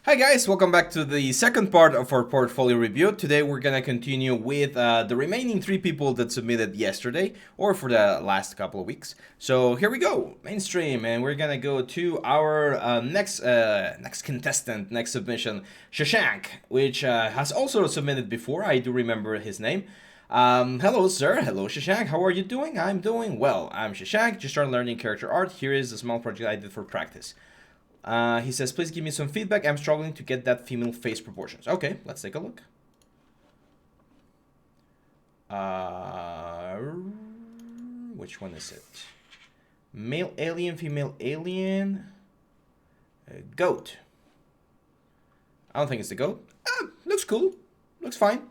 Hi guys, welcome back to the second part of our portfolio review. Today we're gonna continue with the remaining three people that submitted yesterday or for the last couple of weeks. So here we go, mainstream, and we're gonna go to our next contestant, next submission, Shashank, which has also submitted before. I do remember his name. Hello sir, hello Shashank, how are you doing? I'm doing well. I'm Shashank, just started learning character art. Here is a small project I did for practice. He says, please give me some feedback. I'm struggling to get that female face proportions. Okay, let's take a look. Which one is it? Male alien, female alien. Goat. I don't think it's the goat. Looks cool. Looks fine.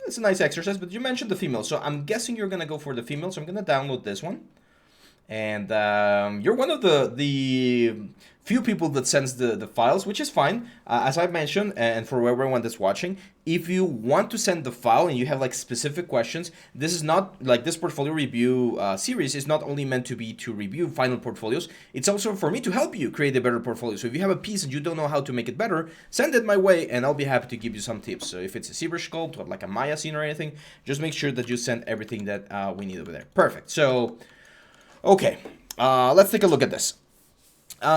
It's a nice exercise, but you mentioned the female, so I'm guessing you're gonna go for the female, so I'm gonna download this one. And you're one of the few people that sends the files, which is fine. As I mentioned, and for everyone that's watching, if you want to send the file and you have like specific questions, this is not like this portfolio review series is not only meant to be to review final portfolios, it's also for me to help you create a better portfolio. So if you have a piece and you don't know how to make it better, send it my way and I'll be happy to give you some tips. So if it's a ZBrush sculpt or like a Maya scene or anything, just make sure that you send everything that we need over there. Perfect. So okay, let's take a look at this.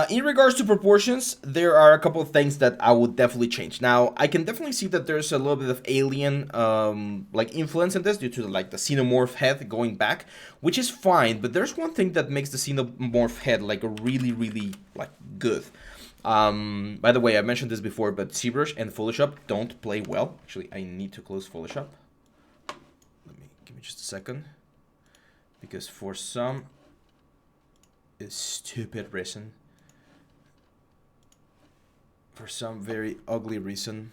In regards to proportions, there are a couple of things that I would definitely change. Now, I can definitely see that there's a little bit of alien like influence in this due to like the xenomorph head going back, which is fine. But there's one thing that makes the xenomorph head like really like good. By the way, I mentioned this before, but ZBrush and Photoshop don't play well. Actually, I need to close Photoshop. Give me just a second, because for some stupid reason, for some very ugly reason,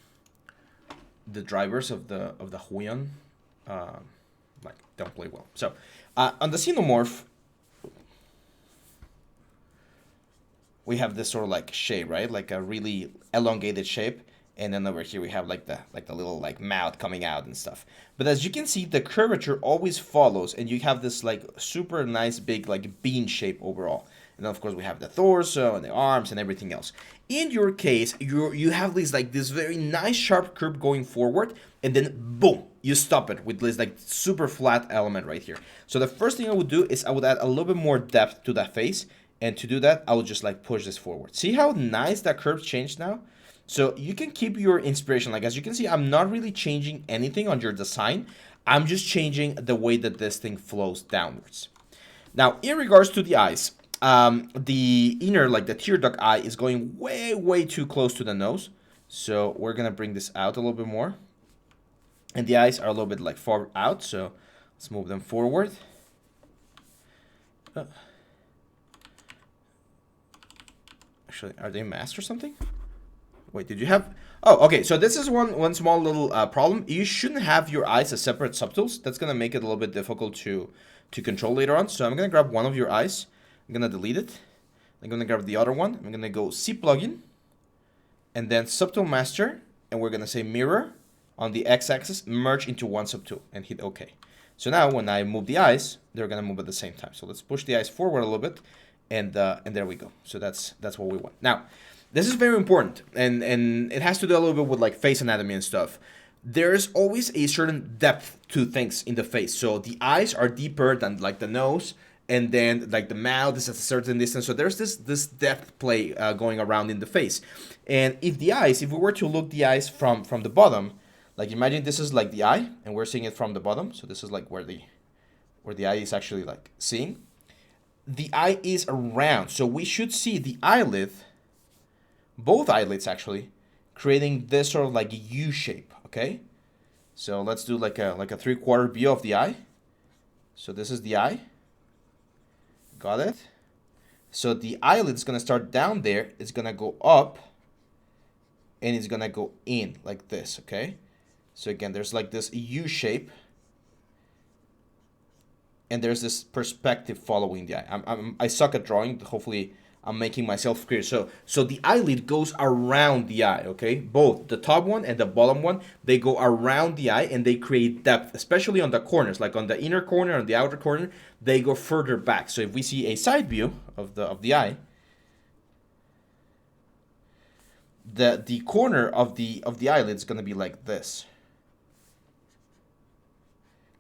the drivers of the Huion like don't play well. So on the xenomorph, we have this sort of like shape, right? Like a really elongated shape. And then over here we have like the little like mouth coming out and stuff. But as you can see, the curvature always follows, and you have this like super nice big like bean shape overall. And then of course we have the torso and the arms and everything else. In your case, you have this like this very nice sharp curve going forward, and then boom, you stop it with this like super flat element right here. So the first thing I would do is I would add a little bit more depth to that face, and to do that I would just like push this forward. See how nice that curve changed now? So you can keep your inspiration. Like, as you can see, I'm not really changing anything on your design. I'm just changing the way that this thing flows downwards. Now, in regards to the eyes, the inner, like the tear duct eye, is going way too close to the nose. So we're going to bring this out a little bit more. And the eyes are a little bit like far out. So let's move them forward. Actually, are they masked or something? Wait, did you have... Oh, okay, so this is one small little problem. You shouldn't have your eyes as separate subtools. That's going to make it a little bit difficult to control later on. So I'm going to grab one of your eyes. I'm going to delete it. I'm going to grab the other one. I'm going to go C plugin. And then subtool master. And we're going to say mirror on the x-axis. Merge into one subtool. And hit OK. So now when I move the eyes, they're going to move at the same time. So let's push the eyes forward a little bit. And there we go. So that's what we want. Now... this is very important, and it has to do a little bit with like face anatomy and stuff. There's always a certain depth to things in the face. So the eyes are deeper than like the nose, and then like the mouth is at a certain distance. So there's this depth play going around in the face. And if we were to look the eyes from the bottom, like imagine this is like the eye, and we're seeing it from the bottom. So this is like where the eye is actually like seeing. The eye is around, so we should see the eyelid. Both eyelids actually, creating this sort of like U shape, okay? So let's do like a 3/4 view of the eye. So this is the eye. Got it? So the eyelid is gonna start down there, it's gonna go up, and it's gonna go in like this, okay? So again, there's like this U shape, and there's this perspective following the eye. I suck at drawing, hopefully I'm making myself clear. So the eyelid goes around the eye, okay? Both the top one and the bottom one, they go around the eye and they create depth, especially on the corners, like on the inner corner and the outer corner, they go further back. So if we see a side view of the eye, the corner of the eyelid is gonna be like this,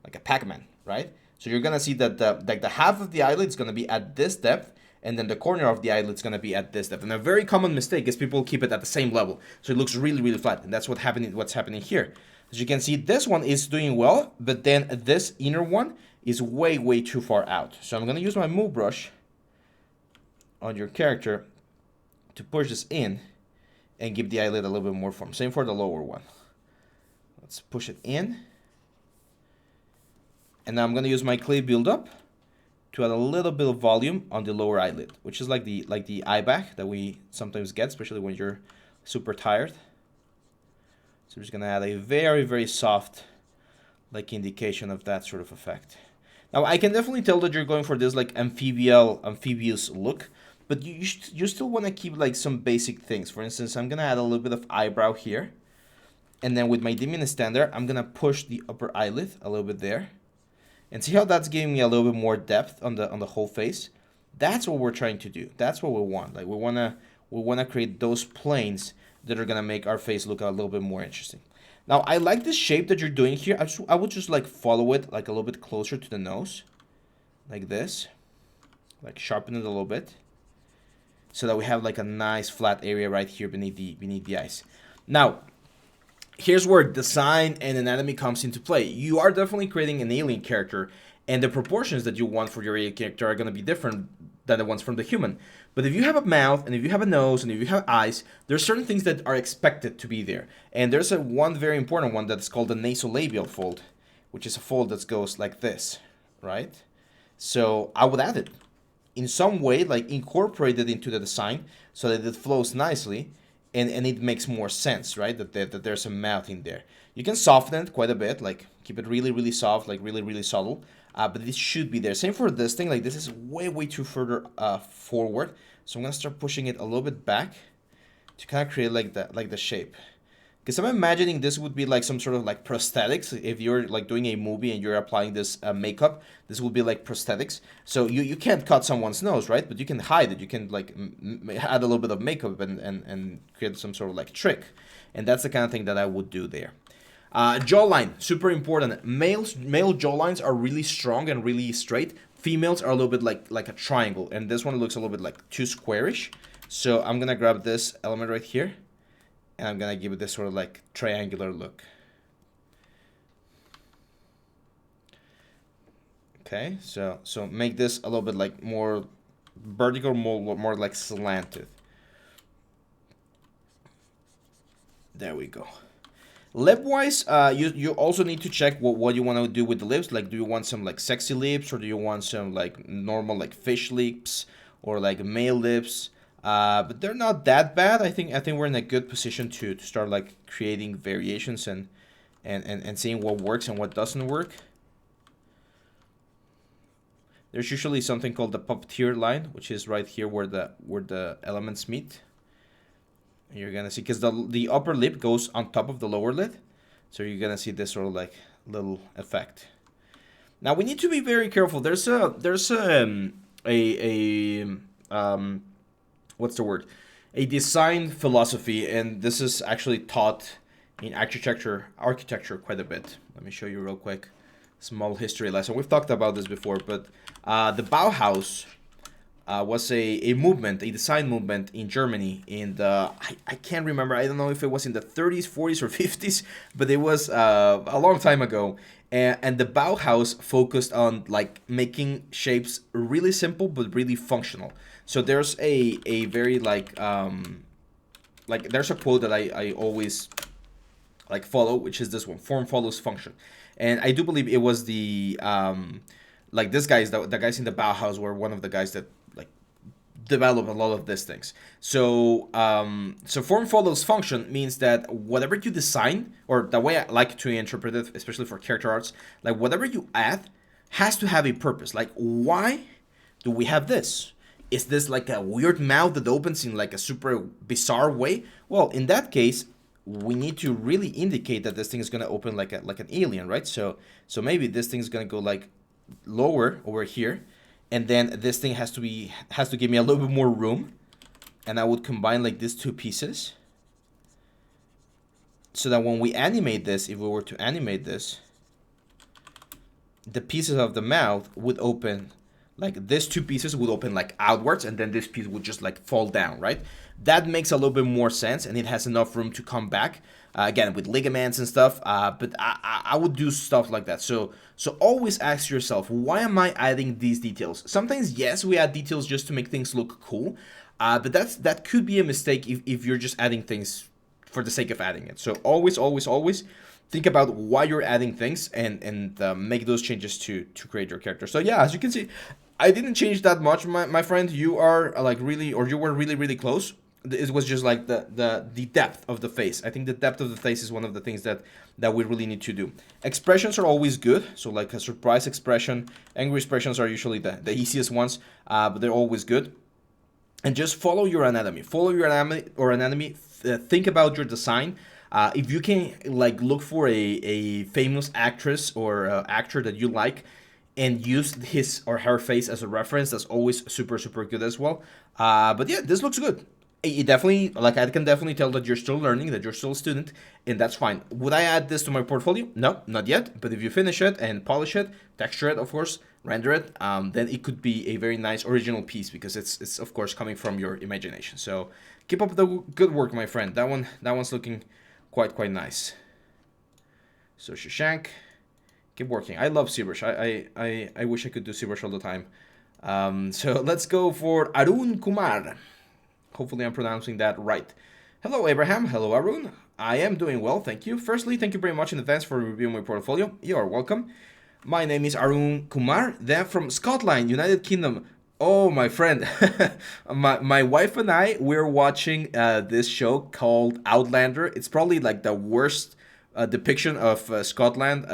like a Pac-Man, right? So you're gonna see that the half of the eyelid is gonna be at this depth, and then the corner of the eyelid is gonna be at this depth. And a very common mistake is people keep it at the same level, so it looks really, really flat. And that's what's happening here. As you can see, this one is doing well, but then this inner one is way, way too far out. So I'm gonna use my move brush on your character to push this in and give the eyelid a little bit more form. Same for the lower one. Let's push it in. And now I'm gonna use my clay buildup to add a little bit of volume on the lower eyelid, which is like the eye back that we sometimes get, especially when you're super tired. So I'm just gonna add a very, very soft like indication of that sort of effect. Now I can definitely tell that you're going for this like amphibious look, but you still want to keep like some basic things. For instance, I'm gonna add a little bit of eyebrow here, and then with my Diminution Standard, I'm gonna push the upper eyelid a little bit there. And see how that's giving me a little bit more depth on the whole face? That's what we're trying to do. That's what we want. Like we wanna create those planes that are gonna make our face look a little bit more interesting. Now I like this shape that you're doing here. I would just like follow it like a little bit closer to the nose, like this, like sharpen it a little bit, so that we have like a nice flat area right here beneath the eyes. Now, here's where design and anatomy comes into play. You are definitely creating an alien character, and the proportions that you want for your alien character are going to be different than the ones from the human. But if you have a mouth, and if you have a nose, and if you have eyes, there's certain things that are expected to be there. And there's one very important one that's called the nasolabial fold, which is a fold that goes like this, right? So I would add it in some way, like incorporate it into the design so that it flows nicely. And it makes more sense, right? That there's a mouth in there. You can soften it quite a bit, like keep it really, really soft, like really, really subtle. But it should be there. Same for this thing. Like this is way, way too further forward. So I'm gonna start pushing it a little bit back to kind of create like the shape. Because I'm imagining this would be like some sort of like prosthetics. If you're like doing a movie and you're applying this makeup, this would be like prosthetics. So you can't cut someone's nose, right? But you can hide it. You can like add a little bit of makeup and create some sort of like trick. And that's the kind of thing that I would do there. Jawline, super important. Male jawlines are really strong and really straight. Females are a little bit like a triangle. And this one looks a little bit like too squarish. So I'm going to grab this element right here. And I'm gonna give it this sort of like triangular look. Okay, so make this a little bit like more vertical, more like slanted. There we go. Lip-wise, you also need to check what you want to do with the lips. Like, do you want some like sexy lips, or do you want some like normal like fish lips, or like male lips? But they're not that bad. I think we're in a good position to start like creating variations and seeing what works and what doesn't work. There's usually something called the puppeteer line, which is right here where the elements meet. And you're gonna see, because the upper lip goes on top of the lower lid, so you're gonna see this sort of like little effect. Now we need to be very careful. There's what's the word? A design philosophy, and this is actually taught in architecture quite a bit. Let me show you real quick. Small history lesson. We've talked about this before, but the Bauhaus was a movement, a design movement in Germany in the, I can't remember, I don't know if it was in the 30s, 40s, or 50s, but it was a long time ago. And the Bauhaus focused on like making shapes really simple but really functional. So there's a very like there's a quote that I always like follow, which is this one: form follows function. And I do believe it was the like this guys, the guys in the Bauhaus were one of the guys that like developed a lot of these things. So so form follows function means that whatever you design, or the way I like to interpret it, especially for character arts, like whatever you add has to have a purpose. Like, why do we have this? Is this like a weird mouth that opens in like a super bizarre way? Well, in that case, we need to really indicate that this thing is going to open like an alien, right? So maybe this thing is going to go like lower over here, and then this thing has to give me a little bit more room, and I would combine like these two pieces, so that when we animate this, if we were to animate this, the pieces of the mouth would open, like these two pieces would open like outwards, and then this piece would just like fall down, right? That makes a little bit more sense, and it has enough room to come back. Again, with ligaments and stuff, but I would do stuff like that. So always ask yourself, why am I adding these details? Sometimes, yes, we add details just to make things look cool, but that could be a mistake if you're just adding things for the sake of adding it. So always think about why you're adding things, and make those changes to create your character. So yeah, as you can see, I didn't change that much, my friend. You are like really, or you were really close. It was just like the depth of the face. I think the depth of the face is one of the things that we really need to do. Expressions are always good. So like a surprise expression, angry expressions are usually the easiest ones, but they're always good. And just follow your anatomy. Follow your anatomy. Think about your design. If you can like look for a famous actress or actor that you like, and use his or her face as a reference, that's always super good as well. But yeah, this looks good. It definitely, like, I can definitely tell that you're still learning, that you're still a student, and that's fine. Would I add this to my portfolio? No, not yet. But if you finish it and polish it, texture it, of course, render it, then it could be a very nice original piece, because it's of course coming from your imagination. So keep up the good work, my friend. That one's looking quite nice. So Shashank, keep working. I love ZBrush. I wish I could do ZBrush all the time. So let's go for Arun Kumar. Hopefully I'm pronouncing that right. Hello, Abraham. Hello, Arun. I am doing well, thank you. Firstly, thank you very much in advance for reviewing my portfolio. You are welcome. My name is Arun Kumar. They're from Scotland, United Kingdom. Oh, my friend. my wife and I, we're watching this show called Outlander. It's probably like the worst depiction of Scotland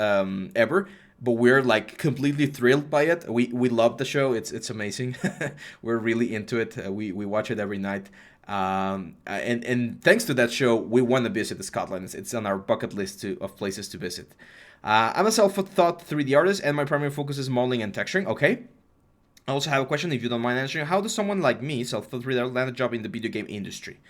ever. But we're like completely thrilled by it. We love the show. It's amazing. We're really into it. We watch it every night. And thanks to that show, we want to visit Scotland. It's on our bucket list of places to visit. I'm a self-taught 3D artist, and my primary focus is modeling and texturing. Okay. I also have a question, if you don't mind answering. How does someone like me, self-taught 3D artist, land a job in the video game industry?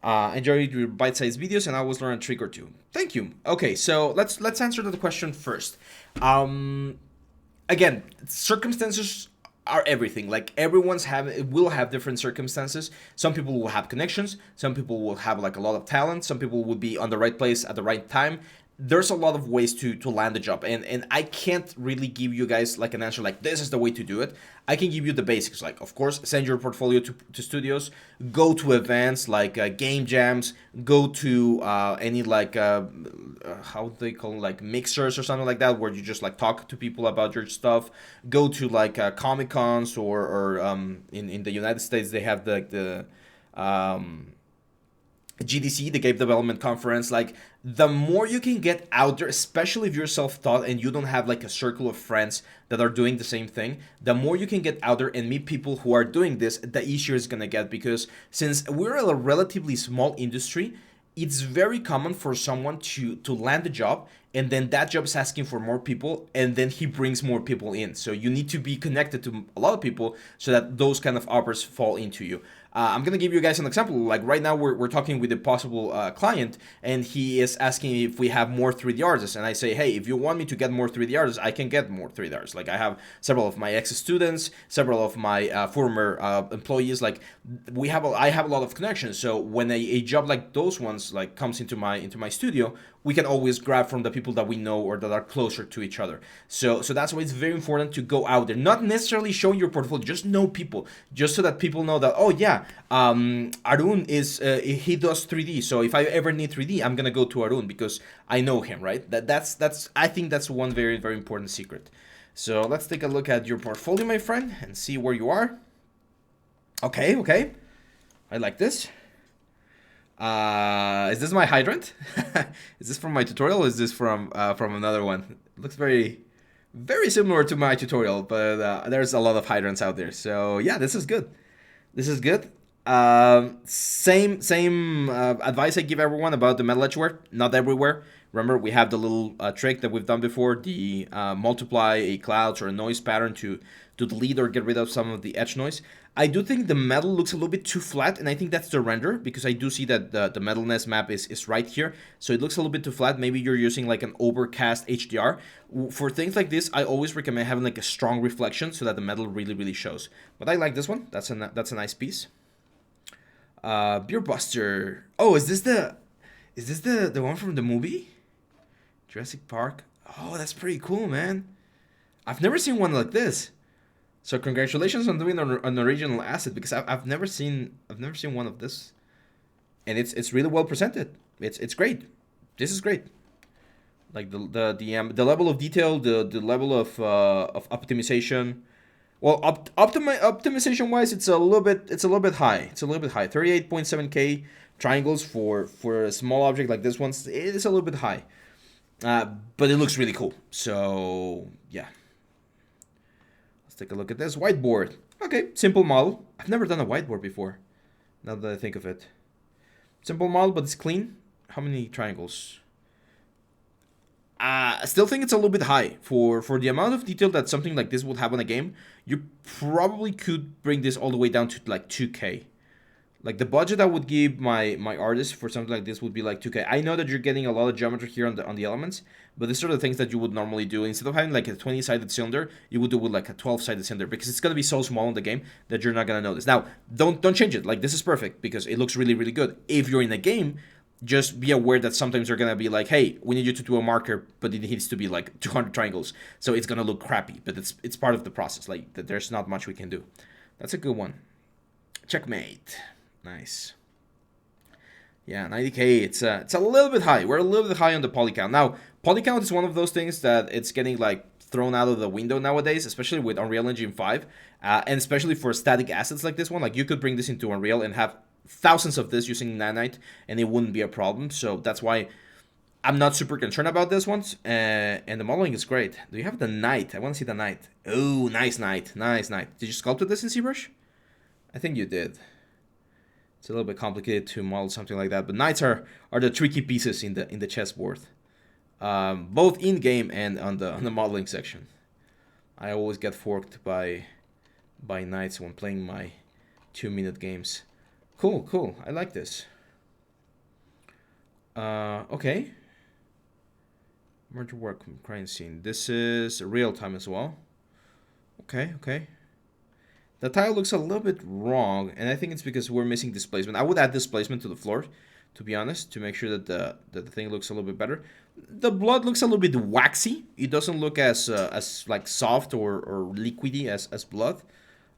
Enjoy your bite-sized videos, and I always learn a trick or two. Thank you. Okay, so let's answer the question first. Again, circumstances are everything. Like, will have different circumstances. Some people will have connections. Some people will have like a lot of talent. Some people will be on the right place at the right time. There's a lot of ways to land a job, and I can't really give you guys like an answer like this is the way to do it. I can give you the basics, like, of course, send your portfolio to studios, go to events like game jams, go to any like how they call it, like mixers or something like that, where you just like talk to people about your stuff. Go to like Comic Cons, or in the United States they have the GDC, the Game Development Conference. Like, the more you can get out there, especially if you're self-taught and you don't have like a circle of friends that are doing the same thing, the more you can get out there and meet people who are doing this, the easier it's gonna get. Because since we're a relatively small industry, it's very common for someone to land a job, and then that job is asking for more people, and then he brings more people in. So you need to be connected to a lot of people so that those kind of offers fall into you. I'm gonna give you guys an example. Like right now, we're talking with a possible client, and he is asking if we have more 3D artists. And I say, hey, if you want me to get more 3D artists, I can get more 3D artists. Like, I have several of my ex-students, several of my former employees. Like, I have a lot of connections. So when a job like those ones like comes into my studio, we can always grab from the people that we know or that are closer to each other. So that's why it's very important to go out there, not necessarily showing your portfolio, just know people, just so that people know that, oh yeah, Arun is he does 3D. So if I ever need 3D, I'm gonna go to Arun because I know him, right? That's I think that's one very important secret. So let's take a look at your portfolio, my friend, and see where you are. Okay, I like this. Is this my hydrant? Is this from my tutorial, or is this from another one? It looks very similar to my tutorial, but there's a lot of hydrants out there. So yeah, this is good. This is good. Same advice I give everyone about the metal edgeware. Not everywhere. Remember, we have the little trick that we've done before, the multiply a clouds or a noise pattern to delete or get rid of some of the edge noise. I do think the metal looks a little bit too flat, and I think that's the render, because I do see that the metalness map is right here, so it looks a little bit too flat. Maybe you're using like an overcast HDR. For things like this, I always recommend having like a strong reflection so that the metal really shows. But I like this one. That's a nice piece. Beer Buster. Oh, is this the one from the movie? Jurassic Park. Oh, that's pretty cool, man. I've never seen one like this. So congratulations on doing an original asset, because I've never seen one of this, and it's really well presented. It's great. This is great. Like the level of detail, the level of optimization. Well, optimization wise, it's a little bit high. It's a little bit high. 38.7K triangles for a small object like this one. It is a little bit high, but it looks really cool. So yeah. Take a look at this whiteboard. Okay, simple model. I've never done a whiteboard before, now that I think of it. Simple model, but it's clean. How many triangles? I still think it's a little bit high for the amount of detail that something like this would have on a game. You probably could bring this all the way down to like 2K. Like the budget I would give my artist for something like this would be like 2K. I know that you're getting a lot of geometry here on the elements, but these are the things that you would normally do. Instead of having like a 20-sided cylinder, you would do with like a 12-sided cylinder, because it's gonna be so small in the game that you're not gonna notice. Now, don't change it. Like this is perfect because it looks really good. If you're in a game, just be aware that sometimes they're gonna be like, hey, we need you to do a marker, but it needs to be like 200 triangles, so it's gonna look crappy. But it's part of the process. Like there's not much we can do. That's a good one. Checkmate. Nice. Yeah, 90K. It's a little bit high. We're a little bit high on the poly count. Now, poly count is one of those things that it's getting like thrown out of the window nowadays, especially with Unreal Engine 5, and especially for static assets like this one. Like you could bring this into Unreal and have thousands of this using nanite, and it wouldn't be a problem. So that's why I'm not super concerned about this one. And the modeling is great. Do you have the knight? I want to see the knight. Oh, nice knight. Nice knight. Did you sculpt this in ZBrush? I think you did. It's a little bit complicated to model something like that, but knights are the tricky pieces in the chessboard, both in game and on the modeling section. I always get forked by knights when playing my 2-minute games. Cool. I like this. Okay. Merge work crime scene. This is real time as well. Okay. The tile looks a little bit wrong, and I think it's because we're missing displacement. I would add displacement to the floor, to be honest, to make sure that the thing looks a little bit better. The blood looks a little bit waxy. It doesn't look as like soft or liquidy as blood,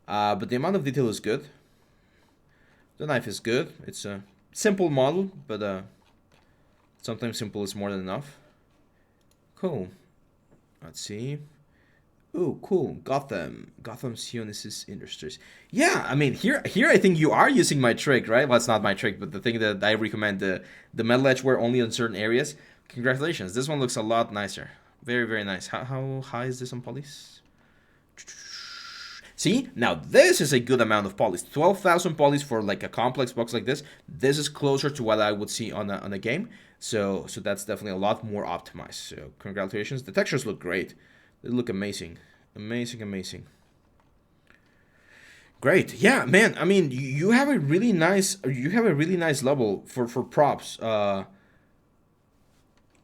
but the amount of detail is good. The knife is good. It's a simple model, but sometimes simple is more than enough. Cool. Let's see. Ooh, cool. Gotham Sionis Industries. Yeah, I mean, here I think you are using my trick, right? Well, it's not my trick, but the thing that I recommend, the metal edge wear only on certain areas. Congratulations. This one looks a lot nicer. Very nice. How high is this on polys? See? Now, this is a good amount of polys. 12,000 polys for like a complex box like this. This is closer to what I would see on a game. So that's definitely a lot more optimized. So congratulations. The textures look great. They look amazing. Amazing. Great. Yeah, man. I mean, you have a really nice level for props. Yeah,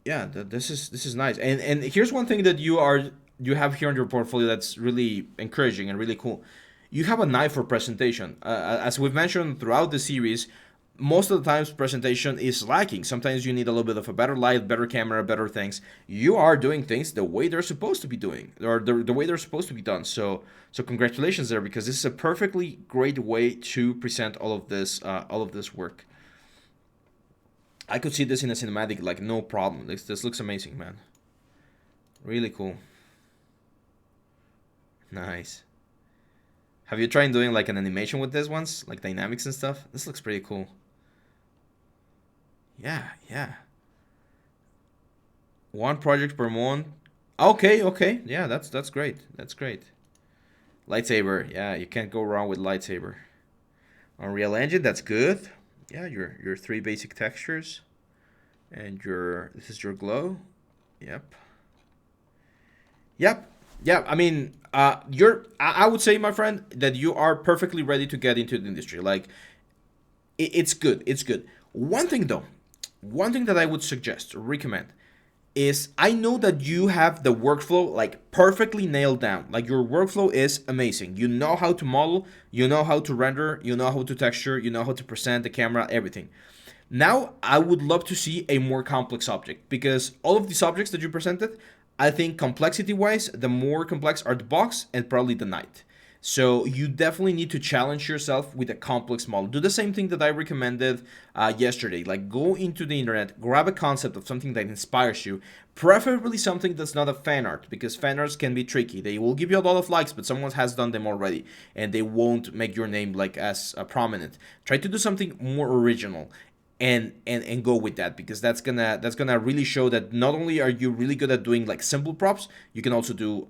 this is nice. And here's one thing that you have here on your portfolio that's really encouraging and really cool. You have an eye for presentation. As we've mentioned throughout the series, most of the times presentation is lacking. Sometimes you need a little bit of a better light, better camera, better things. You are doing things the way they're supposed to be doing, or the way they're supposed to be done. So congratulations there, because this is a perfectly great way to present all of this work. I could see this in a cinematic like no problem. This looks amazing, man. Really cool. Nice. Have you tried doing like an animation with this once, like dynamics and stuff? This looks pretty cool. Yeah. One project per month. Okay. Yeah, that's great. That's great. Lightsaber. Yeah, you can't go wrong with lightsaber. Unreal Engine, that's good. Yeah, your 3 basic textures. And this is your glow. Yep. Yeah, I mean, I would say, my friend, that you are perfectly ready to get into the industry. Like, it's good. It's good. One thing though, one thing that I would suggest, recommend, is I know that you have the workflow like perfectly nailed down. Like your workflow is amazing. You know how to model, you know how to render, you know how to texture, you know how to present the camera, everything. Now, I would love to see a more complex object because all of these objects that you presented, I think complexity wise, the more complex are the box and probably the knight. So you definitely need to challenge yourself with a complex model. Do the same thing that I recommended yesterday. Like go into the internet, grab a concept of something that inspires you, preferably something that's not a fan art because fan arts can be tricky. They will give you a lot of likes, but someone has done them already, and they won't make your name like as prominent. Try to do something more original and go with that because that's gonna really show that not only are you really good at doing like simple props, you can also do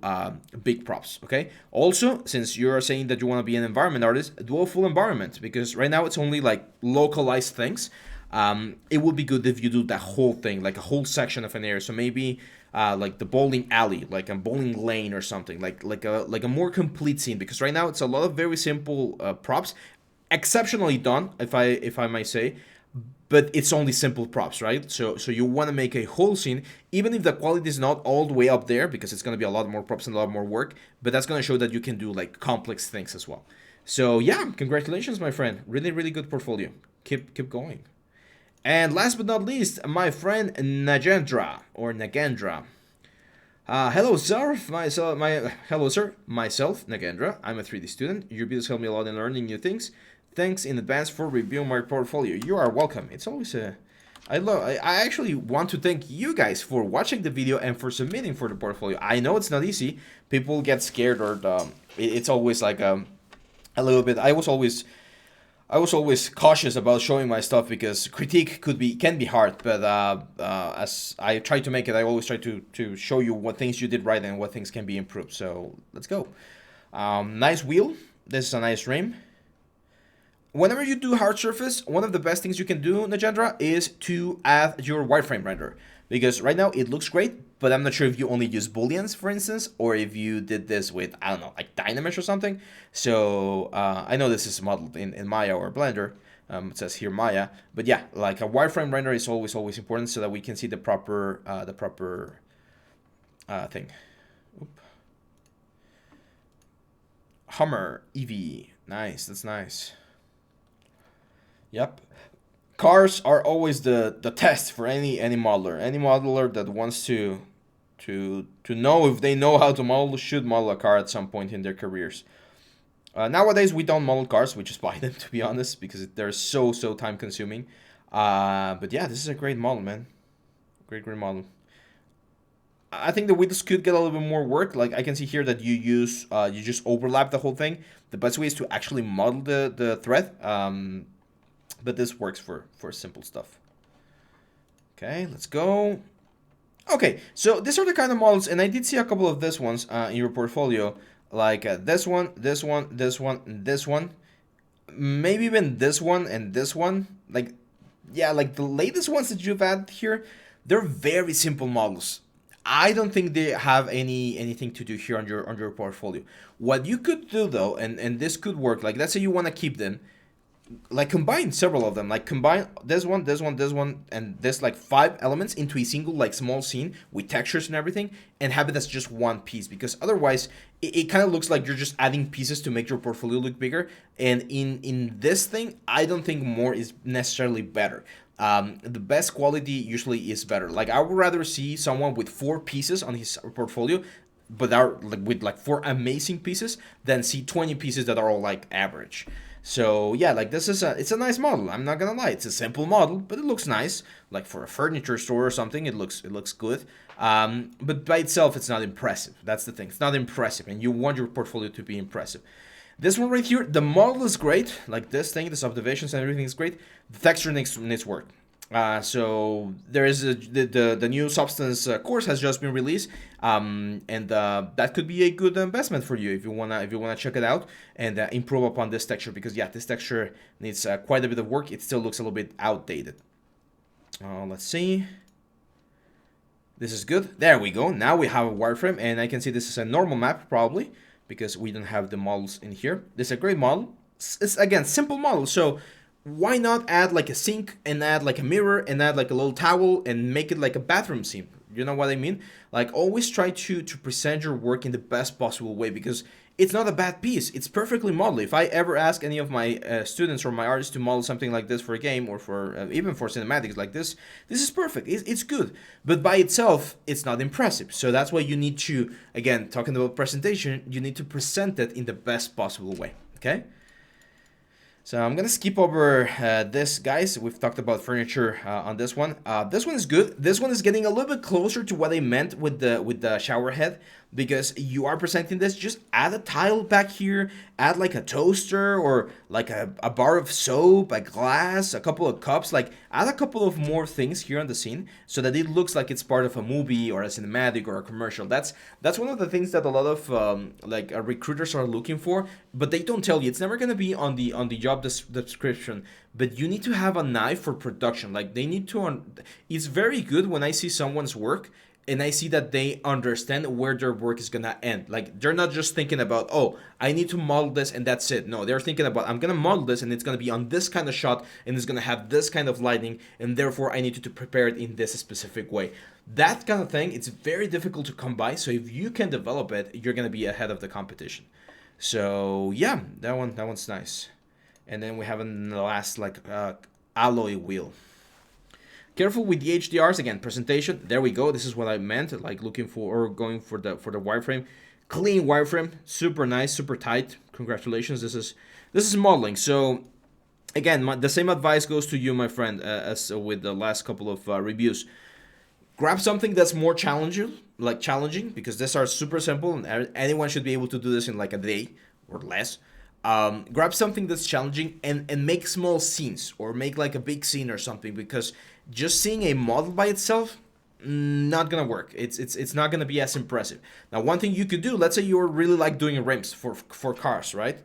big props. Okay, also, since you're saying that you want to be an environment artist, do a full environment because right now it's only like localized things. It would be good if you do the whole thing, like a whole section of an area. So maybe like the bowling alley, like a bowling lane or something, like a more complete scene. Because right now it's a lot of very simple props, exceptionally done, if I might say, but it's only simple props, right? So you want to make a whole scene, even if the quality is not all the way up there, because it's going to be a lot more props and a lot more work, but that's going to show that you can do like complex things as well. So yeah, congratulations, my friend. Really, really good portfolio. Keep going. And last but not least, my friend Nagendra or Nagendra. Hello, sir. Hello, sir. Myself, Nagendra. I'm a 3D student. Your videos help me a lot in learning new things. Thanks in advance for reviewing my portfolio. You are welcome. It's always a I actually want to thank you guys for watching the video and for submitting for the portfolio. I know it's not easy. People get scared or it's always like a little bit. I was always cautious about showing my stuff because critique can be hard, but as I try to make it, I always try to show you what things you did right and what things can be improved. So let's go. Nice wheel. This is a nice rim. Whenever you do hard surface, one of the best things you can do, Najendra, is to add your wireframe render. Because right now it looks great, but I'm not sure if you only use booleans, for instance, or if you did this with, I don't know, like Dynamesh or something. So I know this is modeled in Maya or Blender. It says here Maya, but yeah, like a wireframe render is always important so that we can see the proper thing. Oop. Hummer EV, nice, that's nice. Yep. Cars are always the test for any modeler. Any modeler that wants to know if they know how to model should model a car at some point in their careers. Nowadays we don't model cars, we just buy them to be honest because they're so time consuming. But yeah, this is a great model, man. Great model. I think the wheels could get a little bit more work. Like I can see here that you just overlap the whole thing. The best way is to actually model the thread. But this works for simple stuff. Okay, let's go. Okay, so these are the kind of models, and I did see a couple of this ones in your portfolio, like this one, this one, this one, and this one. Maybe even this one and this one. Like, yeah, like the latest ones that you've had here, they're very simple models. I don't think they have anything to do here on your portfolio. What you could do though, and this could work. Like, let's say you want to keep them, like combine several of them, like combine this one and this, like 5 elements into a single like small scene with textures and everything, and have it as just one piece, because otherwise it kind of looks like you're just adding pieces to make your portfolio look bigger. And in this thing, I don't think more is necessarily better. The best quality usually is better. Like I would rather see someone with 4 pieces on his portfolio but are like with like 4 amazing pieces than see 20 pieces that are all like average. So yeah, like it's a nice model. I'm not gonna lie, it's a simple model, but it looks nice. Like for a furniture store or something, it looks good. But by itself, it's not impressive. That's the thing. It's not impressive, and you want your portfolio to be impressive. This one right here, the model is great. Like this thing, the subdivisions and everything is great. The texture needs work. So there is the new Substance course has just been released, and that could be a good investment for you if you wanna check it out and improve upon this texture, because yeah, this texture needs quite a bit of work. It still looks a little bit outdated. Let's see. This is good. There we go. Now we have a wireframe, and I can see this is a normal map probably because we don't have the models in here. This is a great model. It's again simple model, so why not add like a sink and add like a mirror and add like a little towel and make it like a bathroom scene? You know what I mean? Like always try to present your work in the best possible way because it's not a bad piece. It's perfectly modeled. If I ever ask any of my students or my artists to model something like this for a game or for even for cinematics like this is perfect. It's good. But by itself, it's not impressive. So that's why you need to, again, talking about presentation, you need to present it in the best possible way. Okay? So I'm gonna skip over this, guys. We've talked about furniture on this one. This one is good. This one is getting a little bit closer to what I meant with the shower head, because you are presenting this. Just add a tile back here, add like a toaster or like a bar of soap, a glass, a couple of cups. Like add a couple of more things here on the scene so that it looks like it's part of a movie or a cinematic or a commercial. That's one of the things that a lot of recruiters are looking for, but they don't tell you. It's never gonna be on the job description, but you need to have an eye for production. Like they need to it's very good when I see someone's work and I see that they understand where their work is gonna end. Like they're not just thinking about, oh, I need to model this and that's it. No, they're thinking about, I'm gonna model this and it's gonna be on this kind of shot and it's gonna have this kind of lighting, and therefore I need to prepare it in this specific way. That kind of thing, it's very difficult to come by. So if you can develop it, you're gonna be ahead of the competition. So yeah, that one's nice. And then we have in the last like alloy wheel. Careful with the HDRs, again, presentation. There we go. This is what I meant, like looking for or going for the wireframe. Clean wireframe, super nice, super tight. Congratulations. This is modeling. So again, the same advice goes to you, my friend, as with the last couple of reviews. Grab something that's more challenging, because these are super simple and anyone should be able to do this in like a day or less. Grab something that's challenging and make small scenes or make like a big scene or something, because just seeing a model by itself, not gonna work. It's not gonna be as impressive. Now, one thing you could do, let's say you really like doing rims for cars, right?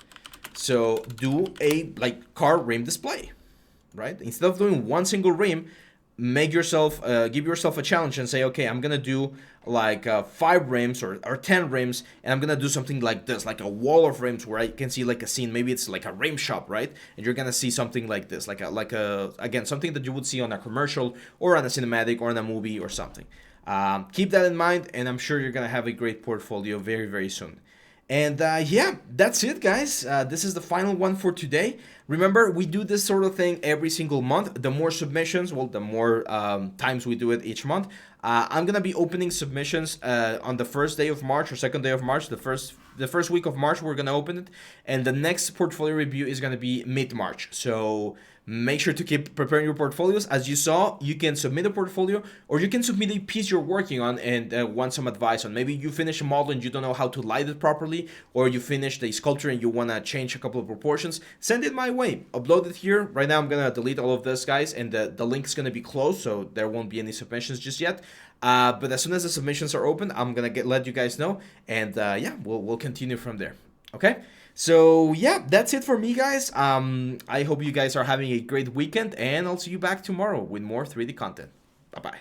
So do a like car rim display, right? Instead of doing one single rim, make yourself give yourself a challenge and say, okay, I'm gonna do like 5 rims or 10 rims, and I'm gonna do something like this, like a wall of rims where I can see like a scene. Maybe it's like a rim shop, right? And you're gonna see something like this, like a again, something that you would see on a commercial or on a cinematic or in a movie or something. Keep that in mind, and I'm sure you're gonna have a great portfolio very, very soon. And yeah, that's it, guys. This is the final one for today. Remember, we do this sort of thing every single month. The more submissions, well, the more times we do it each month. I'm gonna be opening submissions on the first day of March or second day of March. The first week of March, we're gonna open it, and the next portfolio review is gonna be mid-March. So make sure to keep preparing your portfolios. As you saw, you can submit a portfolio, or you can submit a piece you're working on and want some advice on. Maybe you finish a model and you don't know how to light it properly, or you finished a sculpture and you want to change a couple of proportions. Send it my way. Upload it here. Right now, I'm going to delete all of this, guys, and the link's going to be closed, so there won't be any submissions just yet. But as soon as the submissions are open, I'm going to let you guys know, and yeah, we'll continue from there. Okay? So yeah, that's it for me, guys. I hope you guys are having a great weekend, and I'll see you back tomorrow with more 3D content. Bye bye.